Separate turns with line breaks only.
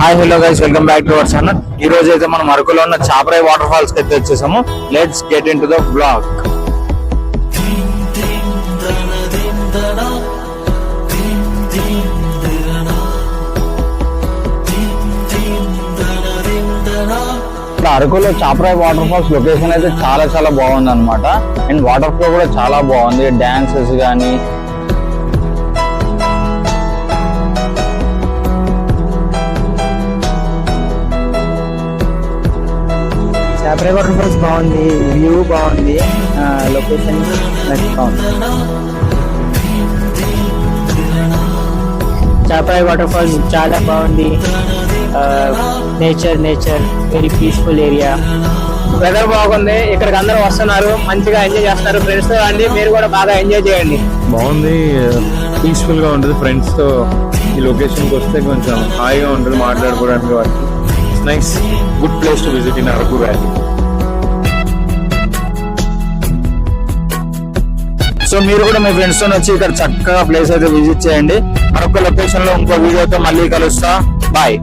Hi hello guys, welcome back to our channel. ఈ రోజు అయితే మనం అరకులో ఉన్న చాపరాయి వాటర్ ఫాల్స్ కి అయితే వచ్చేసాము. Let's get in to the blog. అరకులో చాపరాయి వాటర్ ఫాల్స్ లొకేషన్ అయితే చాలా బాగుంది అనమాట. అండ్ వాటర్ ఫ్లో కూడా చాలా బాగుంది. డాన్సెస్ కానీ
చాపరాయి వాటర్ ఫాల్స్ బాగుంది, వ్యూ బాగుంది, లొకేషన్ బాగుంది. చాపరాయి వాటర్ ఫాల్స్ చాలా బాగుంది. Nature very peaceful area. Weather బాగుంది. ఇక్కడికి అందరూ వస్తున్నారు, మంచిగా ఎంజాయ్ చేస్తున్నారు. ఫ్రెండ్స్ తో రండి, మీరు కూడా బాగా ఎంజాయ్ చేయండి.
బాగుంది, పీస్ఫుల్ గా ఉంటుంది. ఫ్రెండ్స్ తో ఈ లొకేషన్ కి వస్తే కొంచెం హాయిగా ఉంటుంది మాట్లాడుకోవడానికి. వాటికి nice good place to visit in Araku valley.
So మీరు కూడా మీ ఫ్రెండ్స్ తో వచ్చి ఇక్కడ చక్కగా ప్లేస్ అయితే విజిట్ చేయండి. మరొక లొకేషన్ లో ఇంకో వీడియోతో మళ్ళీ కలుస్తా. బాయ్.